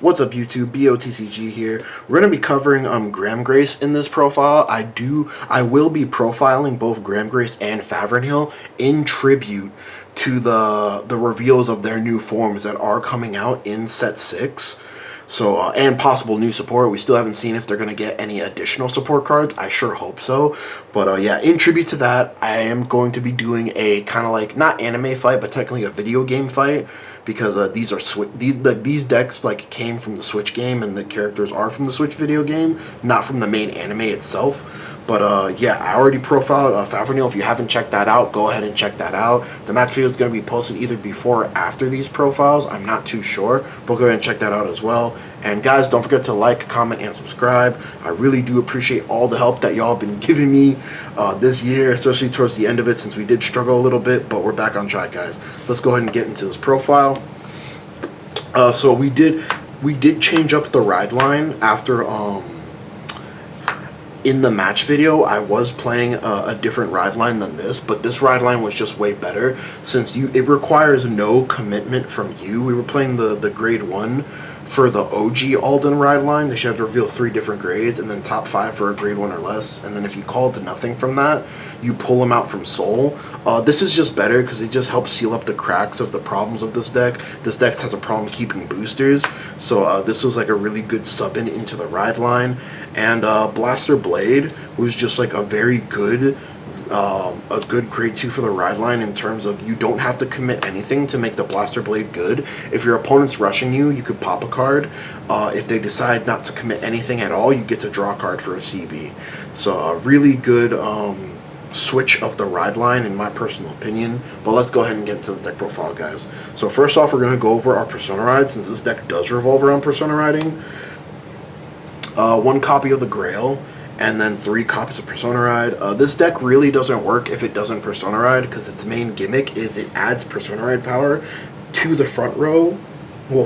What's up YouTube, BOTCG here. We're going to be covering GRAMGRACE in this profile. I will be profiling both GRAMGRACE and Favrenhill in tribute to the reveals of their new forms that are coming out in set 6. So, and possible new support. We still haven't seen if they're going to get any additional support cards. I sure hope so. But yeah, in tribute to that, I am going to be doing a kind of like, not anime fight, but technically a video game fight. Because these decks like came from the Switch game, and the characters are from the Switch video game, not from the main anime itself. But yeah, I already profiled Favrenhill. If you haven't checked that out, go ahead and check that out. The match video is going to be posted either before or after these profiles. I'm not too sure, but go ahead and check that out as well. And guys, don't forget to like, comment, and subscribe. I really do appreciate all the help that y'all have been giving me this year, especially towards the end of it, since we did struggle a little bit, but we're back on track, guys. Let's go ahead and get into this profile. So we did change up the ride line after in the match video. I was playing a different ride line than this, but this ride line was just way better since it requires no commitment from you. We were playing the grade 1 for the OG Alden ride line. They should have to reveal 3 different grades, and then top 5 for a grade 1 or less. And then if you call to nothing from that, you pull them out from Soul. This is just better because it just helps seal up the cracks of the problems of this deck. This deck has a problem keeping boosters, so this was like a really good sub-in into the ride line. And Blaster Blade was just like a very good grade 2 for the ride line, in terms of you don't have to commit anything to make the Blaster Blade good. If your opponent's rushing you, you could pop a card. If they decide not to commit anything at all, you get to draw a card for a CB. So a really good switch of the ride line in my personal opinion. But let's go ahead and get into the deck profile, guys. So first off, we're going to go over our Persona Ride, since this deck does revolve around Persona Riding. 1 copy of the Grail, and then 3 copies of Persona Ride. This deck really doesn't work if it doesn't Persona Ride, because its main gimmick is it adds Persona Ride power to the front row. Well,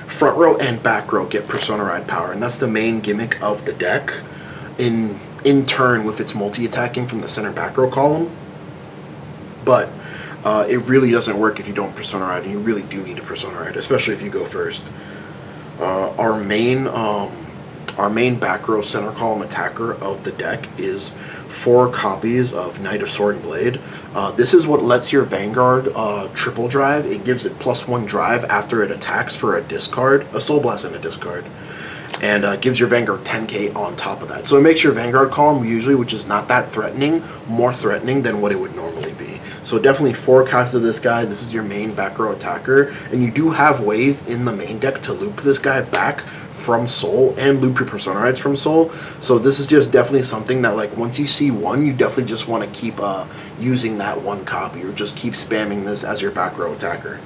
front row and back row get Persona Ride power, and that's the main gimmick of the deck, in turn with its multi-attacking from the center back row column. But it really doesn't work if you don't Persona Ride, and you really do need a Persona Ride, especially if you go first. Our main back row center column attacker of the deck is 4 copies of Knight of Soaring Blade. This is what lets your Vanguard triple drive. It gives it +1 drive after it attacks for a discard, a Soul Blast and a discard. And gives your Vanguard 10k on top of that. So it makes your Vanguard column, usually, which is not that threatening, more threatening than what it would normally be. So definitely 4 copies of this guy. This is your main back row attacker. And you do have ways in the main deck to loop this guy back from Soul and loop your Persona Rides from Soul. So this is just definitely something that, like, once you see one, you definitely just want to keep using that 1 copy, or just keep spamming this as your back row attacker.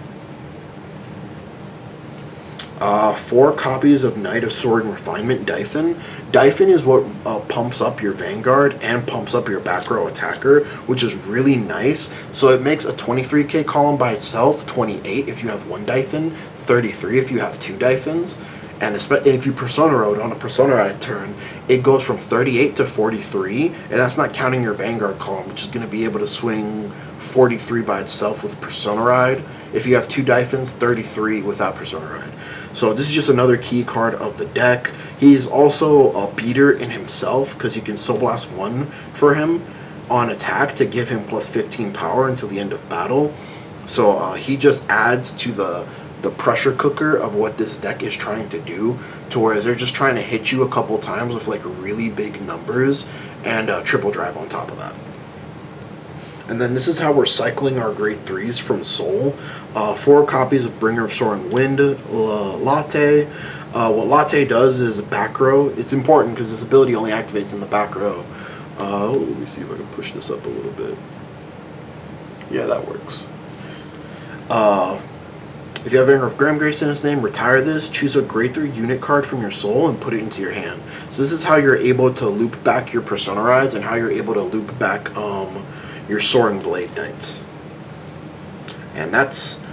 4 copies of Knight of Soaring Refinement Dyen. Dyen is what pumps up your Vanguard and pumps up your back row attacker, which is really nice. So it makes a 23k column by itself, 28 if you have 1 Dyen, 33 if you have 2 Dyens. And if you Persona Road on a Persona Ride turn, it goes from 38 to 43, and that's not counting your Vanguard column, which is going to be able to swing 43 by itself with Persona Ride. If you have 2 Dyens, 33 without Persona Ride. So this is just another key card of the deck. He is also a beater in himself, because you can Soul Blast 1 for him on attack to give him +15 power until the end of battle. So he just adds to the pressure cooker of what this deck is trying to do, to where they're just trying to hit you a couple times with like really big numbers and triple drive on top of that. And then this is how we're cycling our grade 3s from Soul. 4 copies of Bringer of Soaring Wind, Latte. What Latte does is back row. It's important because this ability only activates in the back row. Let me see if I can push this up a little bit. Yeah, that works. If you have Vanguard of GRAMGRACE in his name, retire this, choose a grade 3 unit card from your Soul, and put it into your hand. So this is how you're able to loop back your Persona Rides, and how you're able to loop back your Soaring Blade Knights. And that's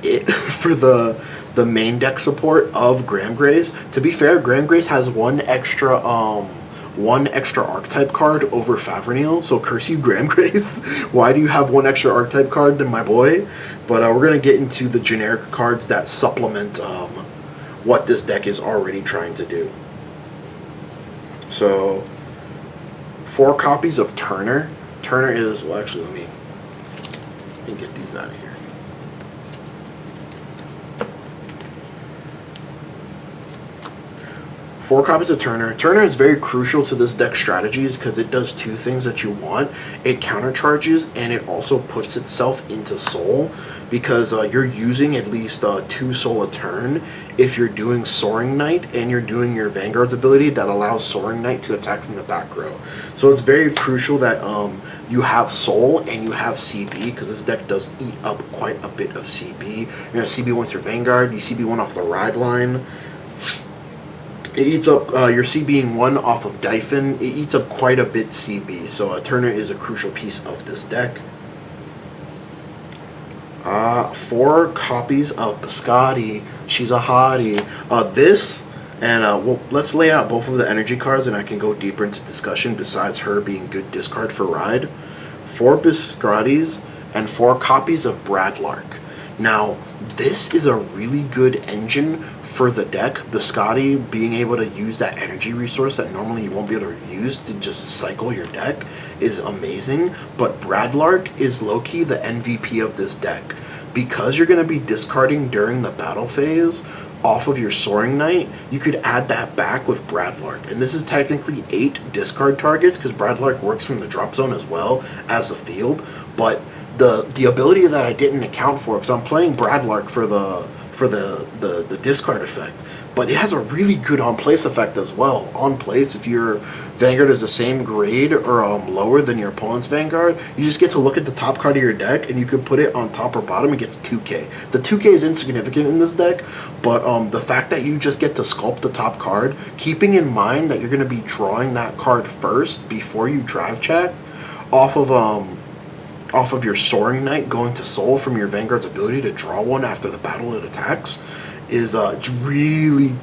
it for the main deck support of GRAMGRACE. To be fair, GRAMGRACE has one extra archetype card over Favrenhill, so curse you, GRAMGRACE. Why do you have one extra archetype card than my boy? But we're going to get into the generic cards that supplement what this deck is already trying to do. So 4 copies of Turner. Turner is, well, actually, let me get these out of here. 4 copies of Turner. Turner is very crucial to this deck strategies because it does 2 things that you want. It countercharges, and it also puts itself into soul, because you're using at least 2 soul a turn if you're doing Soaring Knight and you're doing your Vanguard's ability that allows Soaring Knight to attack from the back row. So it's very crucial that you have soul and you have CB, because this deck does eat up quite a bit of CB. You're going to CB1 your Vanguard, you CB1 off the ride line. It eats up your CB1 off of Dyen. It eats up quite a bit CB, so Turner is a crucial piece of this deck. 4 copies of Biscotti. She's a hottie. Well, let's lay out both of the energy cards, and I can go deeper into discussion besides her being good discard for ride. 4 Biscottis and 4 copies of Lark. Now, this is a really good engine for the deck. Biscotti being able to use that energy resource that normally you won't be able to use to just cycle your deck is amazing, but Lark is low-key the MVP of this deck, because you're going to be discarding during the battle phase off of your Soaring Knight. You could add that back with Lark, and this is technically 8 discard targets because Lark works from the drop zone as well as the field, but the ability that I didn't account for, because I'm playing Lark for the discard effect, but it has a really good on place effect as well. On place, if your Vanguard is the same grade or lower than your opponent's Vanguard, you just get to look at the top card of your deck and you can put it on top or bottom. It gets 2k. The 2k is insignificant in this deck, but the fact that you just get to sculpt the top card, keeping in mind that you're going to be drawing that card first before you drive check off of your Soaring Knight going to soul from your Vanguard's ability to draw one after the battle it attacks, is it's really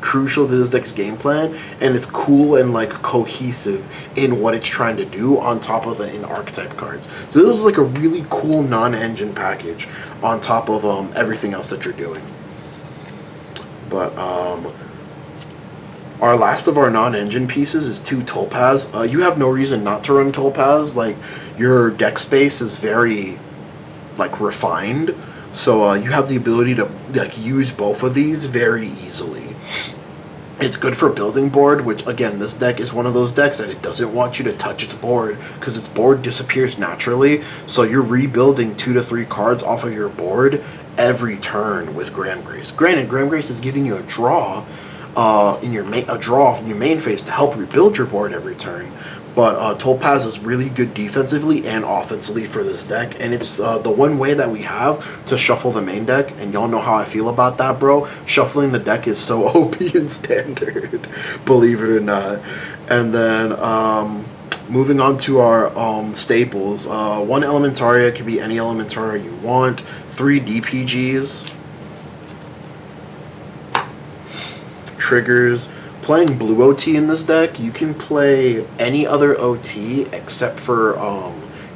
crucial to this deck's game plan, and it's cool and cohesive in what it's trying to do on top of the in-archetype cards. So this is a really cool non-engine package on top of everything else that you're doing. But our last of our non-engine pieces is 2 Topaz. You have no reason not to run Topaz. Your deck space is very refined, so you have the ability to use both of these very easily. It's good for building board, which again, this deck is one of those decks that it doesn't want you to touch its board because its board disappears naturally. So you're rebuilding 2 to 3 cards off of your board every turn with GRAMGRACE. Granted, GRAMGRACE is giving you a draw in your main phase to help rebuild your board every turn, but Topaz is really good defensively and offensively for this deck, and it's the one way that we have to shuffle the main deck, and y'all know how I feel about that, bro. Shuffling the deck is so OP in Standard, believe it or not. And then moving on to our staples, 1 Elementaria, could be any Elementaria you want, 3 DPGs, triggers. Playing blue OT in this deck, you can play any other OT except for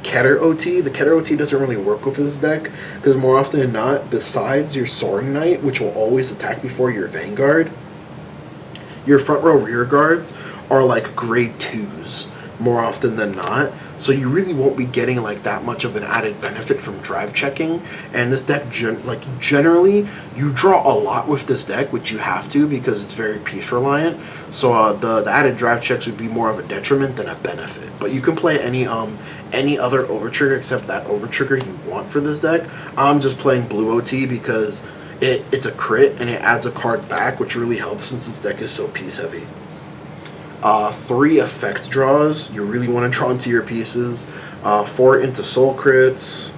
Keter OT. The Keter OT doesn't really work with this deck because more often than not, besides your Soaring Knight, which will always attack before your Vanguard, your front row rear guards are grade 2s more often than not. So you really won't be getting that much of an added benefit from drive checking. And this deck, generally, you draw a lot with this deck, which you have to because it's very piece reliant. So the added drive checks would be more of a detriment than a benefit. But you can play any other overtrigger except that overtrigger you want for this deck. I'm just playing blue OT because it's a crit and it adds a card back, which really helps since this deck is so piece heavy. 3 effect draws. You really want to draw into your pieces. 4 into soul crits,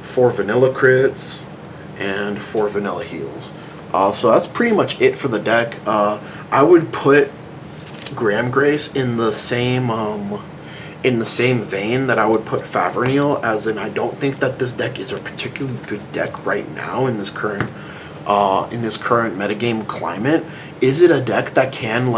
4 vanilla crits, and 4 vanilla heals. So that's pretty much it for the deck. I would put GRAMGRACE in the same vein that I would put Favernial, as in I don't think that this deck is a particularly good deck right now in this current metagame climate. Is it a deck that can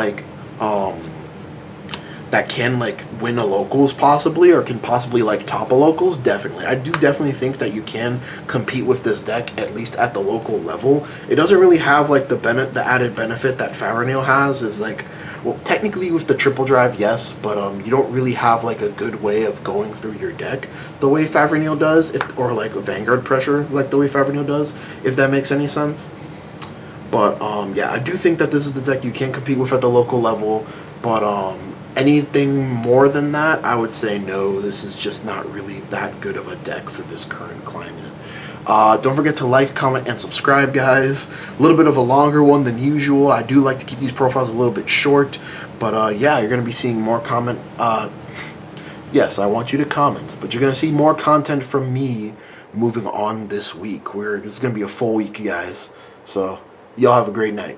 that can like win a locals possibly, or can possibly like top a locals, definitely. I do definitely think that you can compete with this deck, at least at the local level. It doesn't really have like the added benefit that Farineo has, is like, well, technically with the triple drive, yes, but you don't really have like a good way of going through your deck the way Farineo does, or like a Vanguard pressure like the way Farineo does, if that makes any sense. But yeah, I do think that this is the deck you can compete with at the local level, but anything more than that, I would say no, this is just not really that good of a deck for this current climate. Don't forget to like, comment, and subscribe, guys. A little bit of a longer one than usual. I do like to keep these profiles a little bit short, but yeah, you're going to be seeing more comment. Yes, I want you to comment, but you're going to see more content from me moving on this week. It's going to be a full week, guys. So y'all have a great night.